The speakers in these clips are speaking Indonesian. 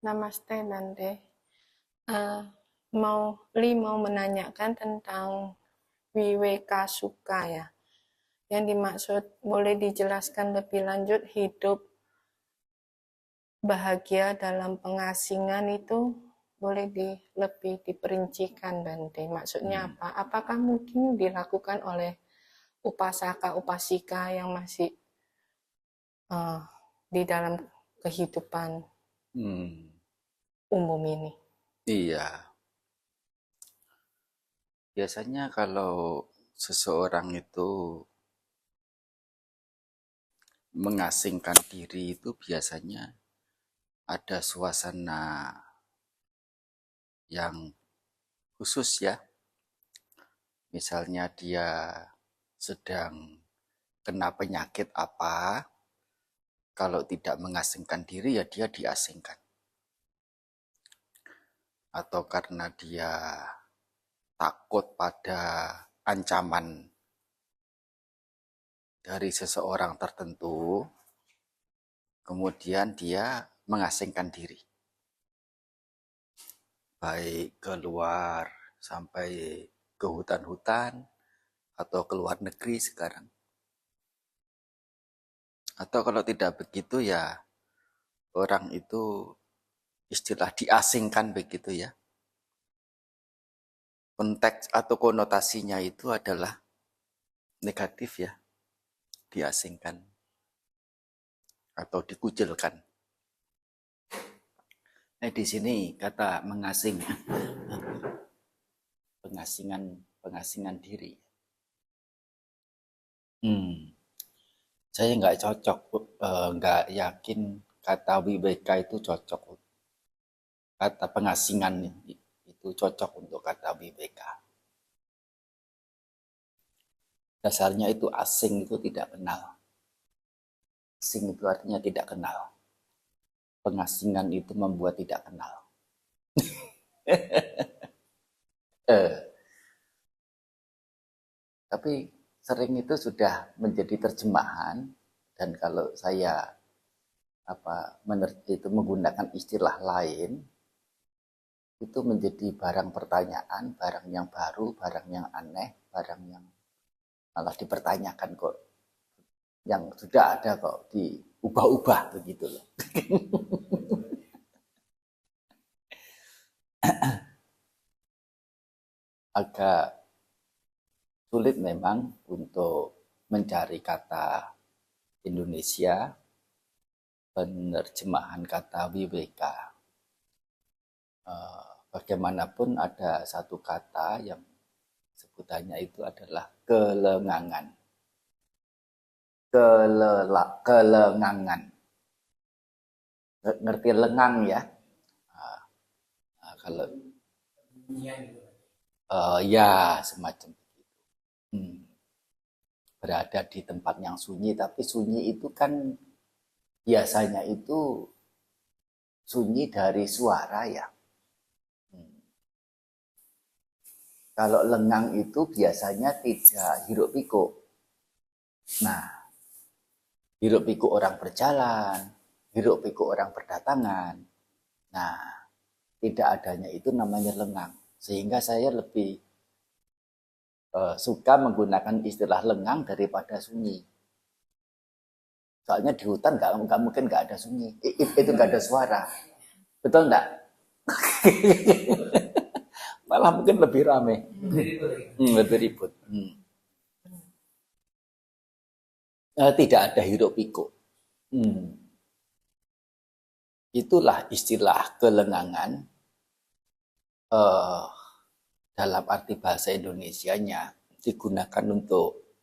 Namaste Bante. Eh, mau menanyakan tentang Viveka Sukha ya. Yang dimaksud boleh dijelaskan lebih lanjut hidup bahagia dalam pengasingan itu boleh lebih diperincikan Bante. Maksudnya apa? Apakah mungkin dilakukan oleh upasaka-upasika yang masih eh, di dalam kehidupan umum ini? Iya, biasanya kalau seseorang itu mengasingkan diri itu biasanya ada suasana yang khusus ya. Misalnya dia sedang kena penyakit apa, kalau tidak mengasingkan diri ya dia diasingkan. Atau karena dia takut pada ancaman dari seseorang tertentu, kemudian dia mengasingkan diri. Baik keluar sampai ke hutan-hutan atau ke luar negeri sekarang. Atau kalau tidak begitu ya orang itu istilah diasingkan begitu ya. Konteks atau konotasinya itu adalah negatif ya, diasingkan atau dikucilkan. Di sini kata mengasing, pengasingan diri. Saya nggak cocok, nggak yakin kata Wibeka itu cocok. Kata pengasingan itu cocok untuk kata Wibeka. Dasarnya itu asing itu tidak kenal. Asing itu artinya tidak kenal. Pengasingan itu membuat tidak kenal. Tapi sering itu sudah menjadi terjemahan, dan kalau saya itu menggunakan istilah lain, itu menjadi barang pertanyaan, barang yang baru, barang yang aneh, barang yang malah dipertanyakan kok. Yang sudah ada kok diubah-ubah begitu loh. Agak sulit memang untuk mencari kata Indonesia penerjemahan kata Wibeka. Bagaimanapun ada satu kata yang sebutannya itu adalah kelengangan. Kelengangan. Ngerti lengang ya? Kalau ya semacam begitu. Berada di tempat yang sunyi, tapi sunyi itu kan biasanya itu sunyi dari suara ya. Kalau lengang itu biasanya tidak hiruk pikuk. Nah, hiruk pikuk orang berjalan, hiruk pikuk orang berdatangan. Nah, tidak adanya itu namanya lengang. Sehingga saya lebih suka menggunakan istilah lengang daripada sunyi. Soalnya di hutan nggak mungkin nggak ada sunyi. Itu nggak ada suara. Betul nggak? Malah mungkin lebih ramai. Lebih ribut. Tidak ada hiruk pikuk. Itulah istilah kelengangan dalam arti bahasa Indonesianya digunakan untuk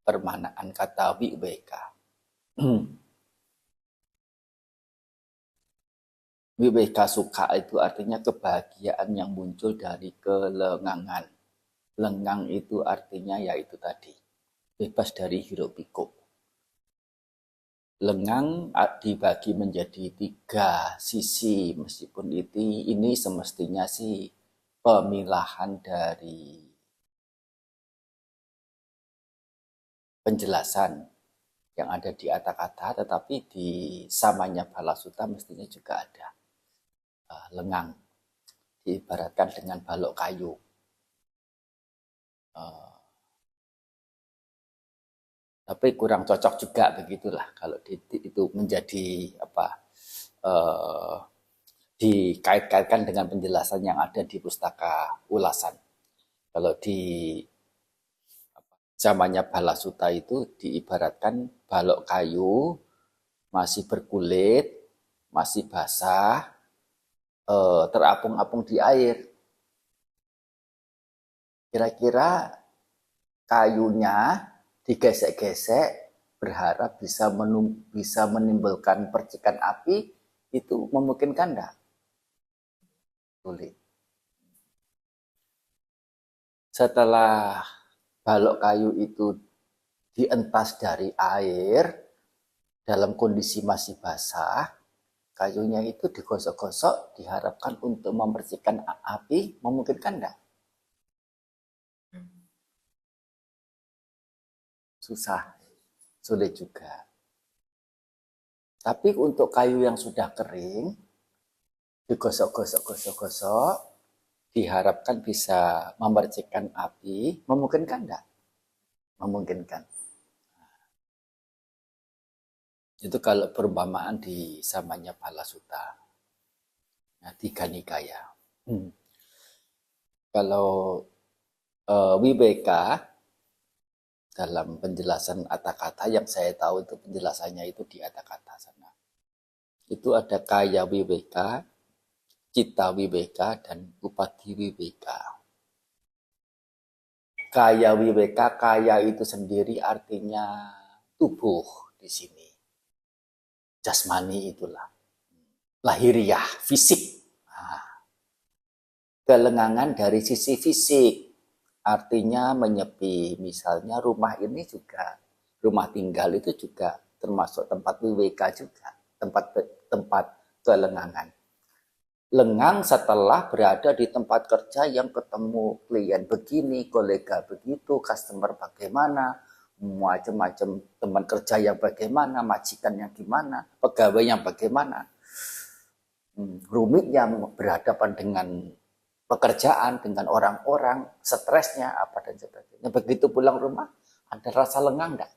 permanaan kata Wibeka. Wibeka Sukha itu artinya kebahagiaan yang muncul dari kelengangan. Lengang itu artinya yaitu tadi, bebas dari hiruk pikuk. Lengang dibagi menjadi 3 sisi, meskipun ini semestinya sih pemilahan dari penjelasan yang ada di kata-kata, tetapi di Samanya Bala Sutta mestinya juga ada. lengang diibaratkan dengan balok kayu. Tapi kurang cocok juga begitulah kalau itu menjadi dikait-kaitkan dengan penjelasan yang ada di pustaka ulasan. Kalau di zamannya Balasuta itu diibaratkan balok kayu, masih berkulit, masih basah, terapung-apung di air. Kira-kira kayunya digesek-gesek berharap bisa menimbulkan percikan api, itu memungkinkan enggak? Sulit. Setelah balok kayu itu dientas dari air dalam kondisi masih basah, kayunya itu digosok-gosok diharapkan untuk membersihkan api, memungkinkan enggak? Susah, sulit juga. Tapi untuk kayu yang sudah kering, digosok-gosok, diharapkan bisa memercikan api, memungkinkan enggak? Memungkinkan. Itu kalau perumpamaan di zamannya Balasuta. Nah, tiga nikaya. Kalau Wibeka dalam penjelasan Atakata yang saya tahu itu penjelasannya itu di Atakata sana. Itu ada kaya Wibeka, cita Wibeka, dan upati Wibeka. Kaya Wibeka, kaya itu sendiri artinya tubuh di sini. Jasmani itulah. Lahiriah, fisik. Nah, kelengangan dari sisi fisik. Artinya menyepi. Misalnya rumah ini juga, rumah tinggal itu juga termasuk tempat wibeka juga. Tempat kelengangan. Lengang setelah berada di tempat kerja yang ketemu klien begini, kolega begitu, customer bagaimana, macam-macam teman kerja yang bagaimana, majikan yang gimana, pegawai yang bagaimana, rumitnya berhadapan dengan pekerjaan, dengan orang-orang, stresnya apa dan sebagainya. Begitu pulang rumah, ada rasa lengang enggak?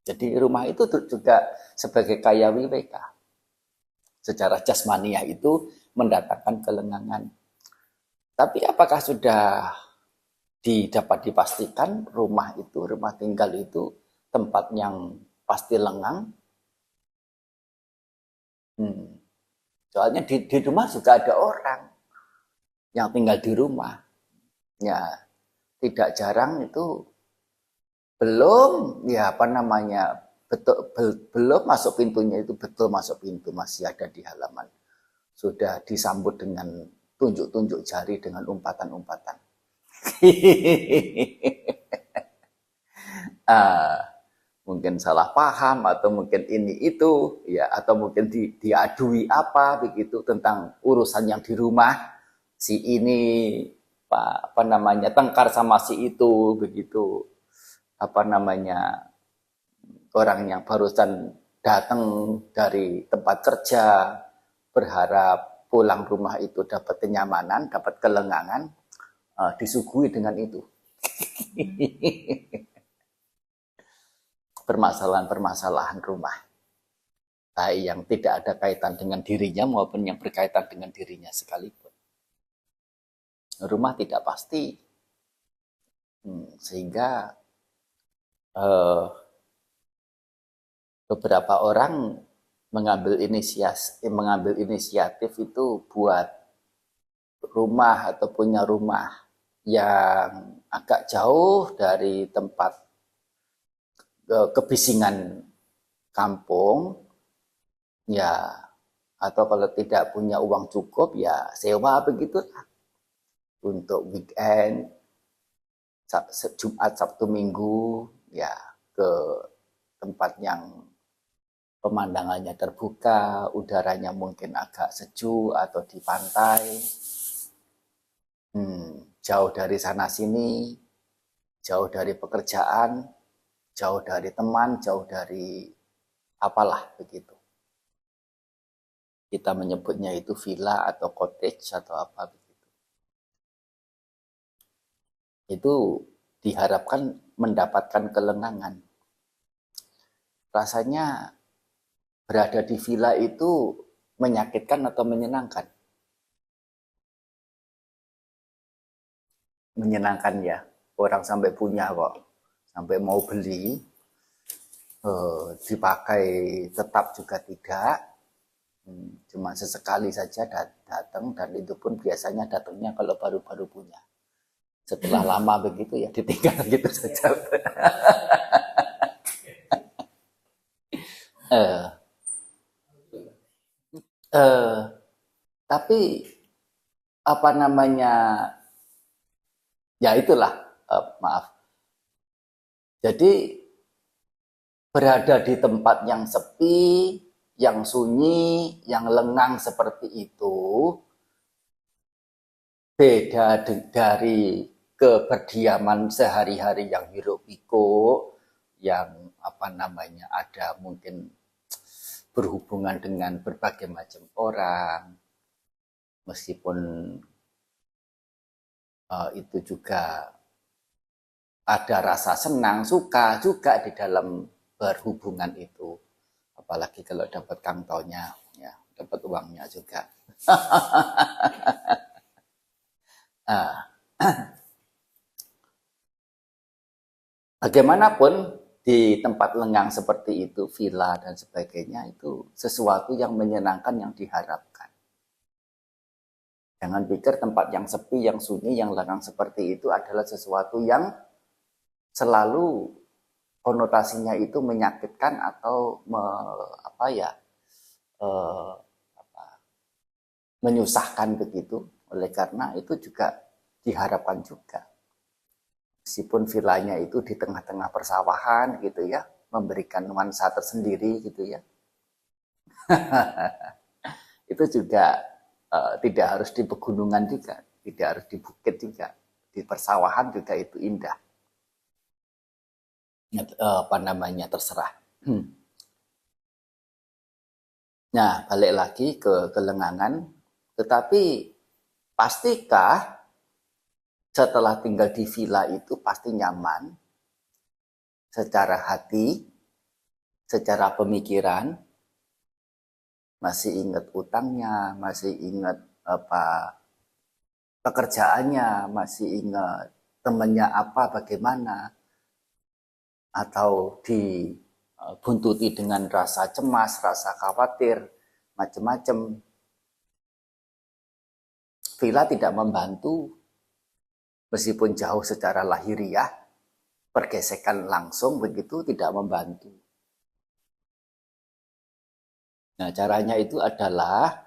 Jadi rumah itu juga sebagai kaya wibeka. Secara jasmania itu mendatangkan kelengangan. Tapi apakah sudah dapat dipastikan rumah tinggal itu tempat yang pasti lengang? Soalnya di rumah juga ada orang yang tinggal di rumah. Ya, tidak jarang itu belum belum masuk pintunya itu betul masuk pintu, masih ada di halaman. Sudah disambut dengan tunjuk-tunjuk jari dengan umpatan-umpatan. Mungkin salah paham atau mungkin ini itu ya, atau mungkin diadui apa begitu tentang urusan yang di rumah, si ini tengkar sama si itu begitu, orang yang barusan datang dari tempat kerja berharap pulang rumah itu dapat kenyamanan, dapat kelengangan, disuguhi dengan itu. Permasalahan-permasalahan rumah, baik yang tidak ada kaitan dengan dirinya maupun yang berkaitan dengan dirinya sekalipun. Rumah tidak pasti, sehingga beberapa orang mengambil inisiatif itu buat rumah atau punya rumah yang agak jauh dari tempat kebisingan kampung, ya, atau kalau tidak punya uang cukup ya sewa begitulah untuk weekend, Jumat, Sabtu, Minggu, ya ke tempat yang pemandangannya terbuka, udaranya mungkin agak sejuk atau di pantai, jauh dari sana sini, jauh dari pekerjaan, jauh dari teman, jauh dari apalah begitu. Kita menyebutnya itu villa atau cottage atau apa begitu. Itu diharapkan mendapatkan kelengangan. Rasanya berada di villa itu menyakitkan atau menyenangkan? Menyenangkan ya. Orang sampai punya kok. Sampai mau beli. Dipakai tetap juga tidak. Cuma sesekali saja datang, dan itu pun biasanya datangnya kalau baru-baru punya. Setelah lama begitu ya ditinggal gitu saja. eh, eh, tapi apa namanya, ya itulah, maaf. Jadi berada di tempat yang sepi, yang sunyi, yang lengang seperti itu, beda dari keberdiaman sehari-hari yang hiruk pikuk, yang apa namanya ada mungkin berhubungan dengan berbagai macam orang, meskipun itu juga ada rasa senang, suka juga di dalam berhubungan itu. Apalagi kalau dapat kantongnya, ya, dapat uangnya juga. Bagaimanapun di tempat lengang seperti itu, villa dan sebagainya, itu sesuatu yang menyenangkan, yang diharapkan. Jangan pikir tempat yang sepi, yang sunyi, yang lengang seperti itu adalah sesuatu yang selalu konotasinya itu menyakitkan atau menyusahkan begitu. Oleh karena itu juga diharapkan juga. Meskipun villanya itu di tengah-tengah persawahan gitu ya, memberikan nuansa tersendiri gitu ya. Itu juga tidak harus di pegunungan juga, tidak harus di bukit juga. Di persawahan juga itu indah. Apa namanya, terserah. Nah, balik lagi ke kelengangan. Tetapi pastikah setelah tinggal di villa itu pasti nyaman secara hati, secara pemikiran, masih ingat utangnya, masih ingat pekerjaannya, masih ingat temannya apa, bagaimana, atau dibuntuti dengan rasa cemas, rasa khawatir, macam-macam. Villa tidak membantu, meskipun jauh secara lahiriah, pergesekan langsung begitu tidak membantu. Nah, caranya itu adalah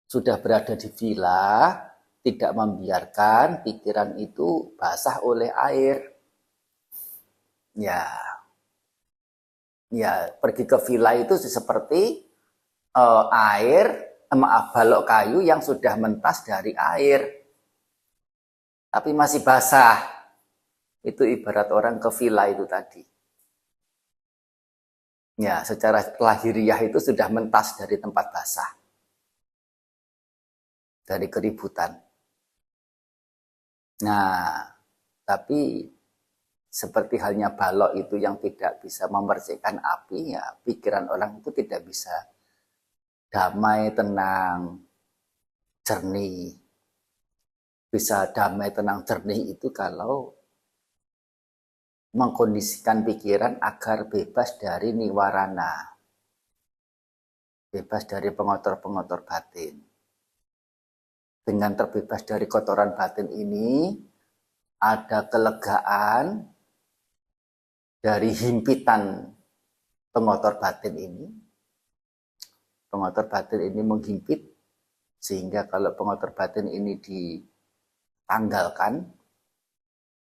sudah berada di villa, tidak membiarkan pikiran itu basah oleh air. Ya, pergi ke villa itu seperti balok kayu yang sudah mentas dari air, tapi masih basah. Itu ibarat orang ke villa itu tadi. Ya, secara lahiriah itu sudah mentas dari tempat basah, dari keributan. Nah, tapi seperti halnya balok itu yang tidak bisa membersihkan api, ya pikiran orang itu tidak bisa damai, tenang, jernih. Bisa damai, tenang, jernih itu kalau mengkondisikan pikiran agar bebas dari niwarana, bebas dari pengotor-pengotor batin. Dengan terbebas dari kotoran batin ini, ada kelegaan dari himpitan pengotor batin ini. Pengotor batin ini menghimpit, sehingga kalau pengotor batin ini ditanggalkan,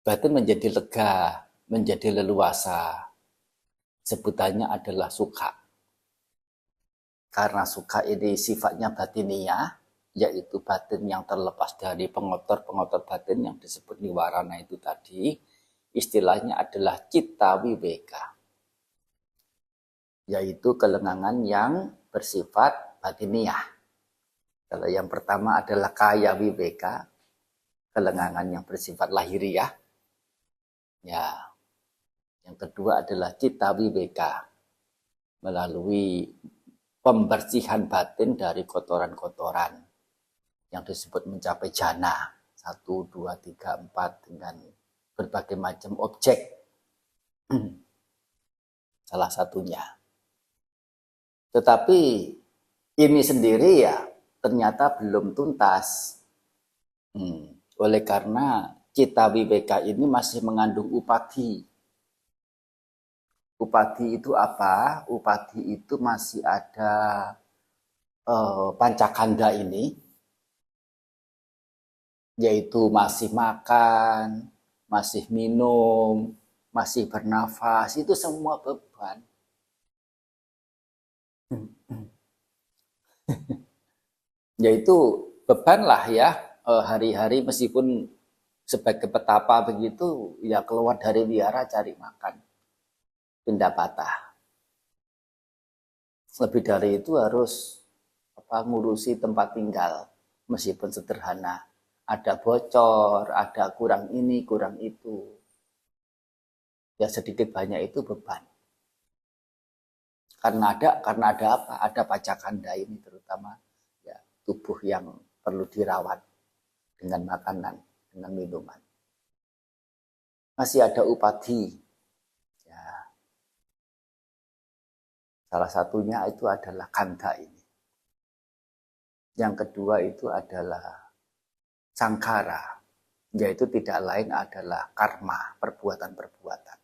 batin menjadi lega, menjadi leluasa. Sebutannya adalah sukha. Karena sukha ini sifatnya batiniah, yaitu batin yang terlepas dari pengotor-pengotor batin yang disebut niwarana itu tadi, istilahnya adalah citta wiveka, yaitu kelengangan yang bersifat batiniah. Kalau yang pertama adalah kaya wibeka, kelengangan yang bersifat lahiriah. Ya, yang kedua adalah cita wibeka, melalui pembersihan batin dari kotoran-kotoran yang disebut mencapai jana 1, 2, 3, 4 dengan berbagai macam objek. Salah satunya. Tetapi ini sendiri ya ternyata belum tuntas. Oleh karena cita wibeka ini masih mengandung upadi. Upadi itu apa? Upadi itu masih ada pancakanda ini, yaitu masih makan, masih minum, masih bernafas, itu semua beban. Yaitu beban lah ya, hari-hari meskipun sebagai petapa begitu, ya keluar dari wihara cari makan, pindah patah. Lebih dari itu harus ngurusi tempat tinggal, meskipun sederhana. Ada bocor, ada kurang ini, kurang itu. Ya sedikit banyak itu beban. Karena ada apa? Ada pacakanda ini terutama ya, tubuh yang perlu dirawat dengan makanan, dengan minuman. Masih ada upadi. Ya. Salah satunya itu adalah kanda ini. Yang kedua itu adalah sangkara, yaitu tidak lain adalah karma, perbuatan-perbuatan.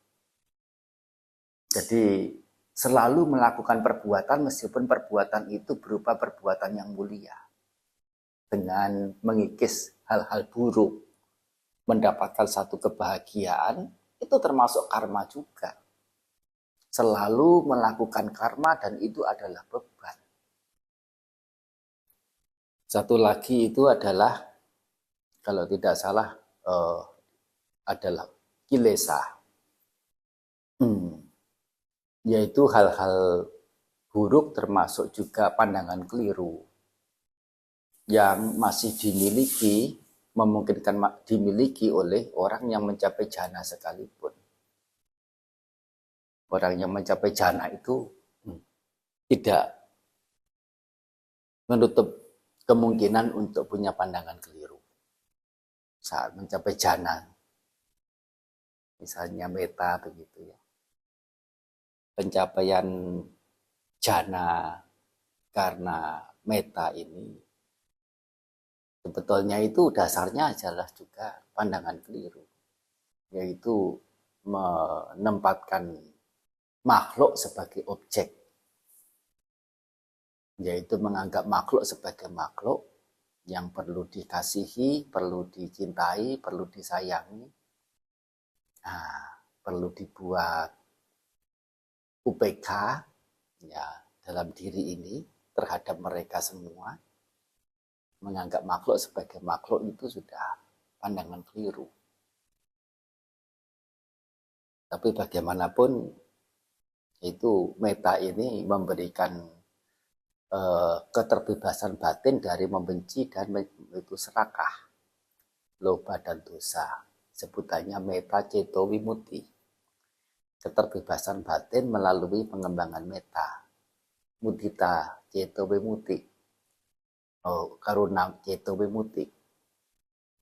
Jadi selalu melakukan perbuatan meskipun perbuatan itu berupa perbuatan yang mulia. Dengan mengikis hal-hal buruk, mendapatkan satu kebahagiaan, itu termasuk karma juga. Selalu melakukan karma dan itu adalah beban. Satu lagi itu adalah, kalau tidak salah, adalah kilesa. Yaitu hal-hal buruk termasuk juga pandangan keliru yang masih memungkinkan dimiliki oleh orang yang mencapai jana sekalipun. Orang yang mencapai jana itu tidak menutup kemungkinan untuk punya pandangan keliru saat mencapai jana. Misalnya meta begitu ya. Pencapaian jana karena meta ini sebetulnya itu dasarnya adalah juga pandangan keliru, yaitu menempatkan makhluk sebagai objek, yaitu menganggap makhluk sebagai makhluk yang perlu dikasihi, perlu dicintai, perlu disayangi, perlu dibuat UPK ya dalam diri ini terhadap mereka semua. Menganggap makhluk sebagai makhluk itu sudah pandangan keliru. Tapi bagaimanapun itu meta ini memberikan keterbebasan batin dari membenci dan itu serakah, loba dan dosa. Sebutannya meta ceto wimuti. Keterbebasan batin melalui pengembangan meta. Mudita ceto wimuti. Karuna ceto wimuti.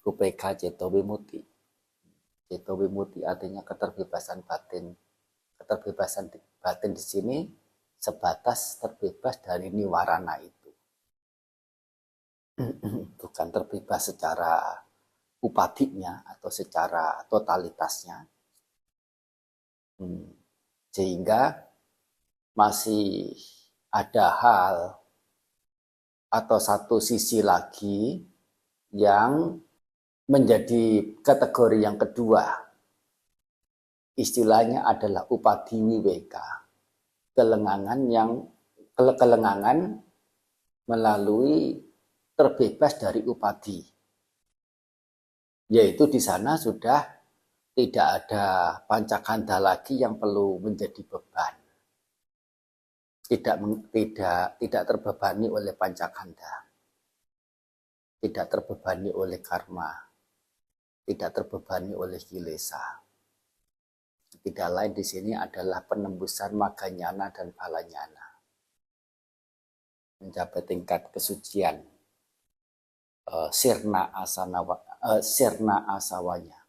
Upeka ceto wimuti. Ceto wimuti artinya keterbebasan batin. Keterbebasan batin di sini sebatas terbebas dari niwarana itu. Bukan terbebas secara upadinya atau secara totalitasnya. Sehingga masih ada hal atau satu sisi lagi yang menjadi kategori yang kedua. Istilahnya adalah upadi wibeka. Kelengangan melalui terbebas dari upadi. Yaitu di sana sudah tidak ada pancakanda lagi yang perlu menjadi beban. tidak terbebani oleh pancakanda, tidak terbebani oleh karma, tidak terbebani oleh kilesa. Tidak lain di sini adalah penembusan maganyana dan balanyana, mencapai tingkat kesucian sirna asawanya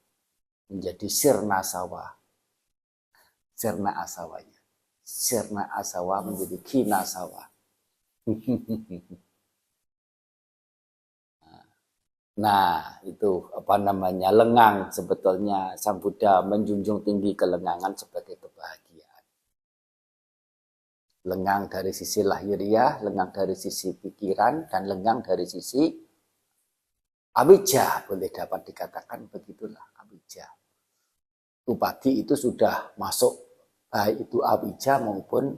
menjadi sirna asawa, sirna asawanya, sirna asawa menjadi kina asawa. Nah, itu apa namanya, lengang. Sebetulnya Sang Buddha menjunjung tinggi kelengangan sebagai kebahagiaan. Lengang dari sisi lahiriah, lengang dari sisi pikiran, dan lengang dari sisi awija, boleh dapat dikatakan begitulah, awija. Upadi itu sudah masuk, baik itu awija maupun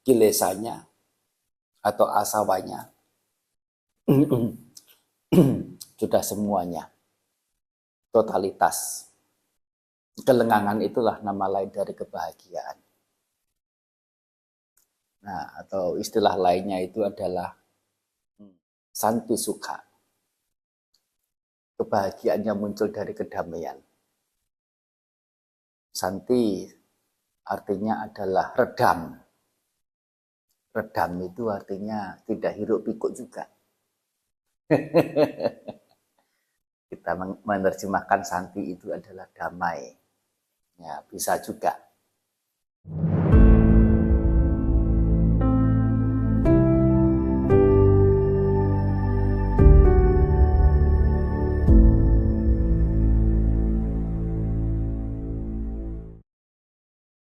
kilesanya atau asawanya. Sudah semuanya, totalitas. Kelengangan itulah nama lain dari kebahagiaan. Nah, atau istilah lainnya itu adalah santi sukha. Kebahagiaannya muncul dari kedamaian. Santi artinya adalah redam. Redam itu artinya tidak hiruk pikuk juga. Kita menerjemahkan santi itu adalah damai. Ya, bisa juga.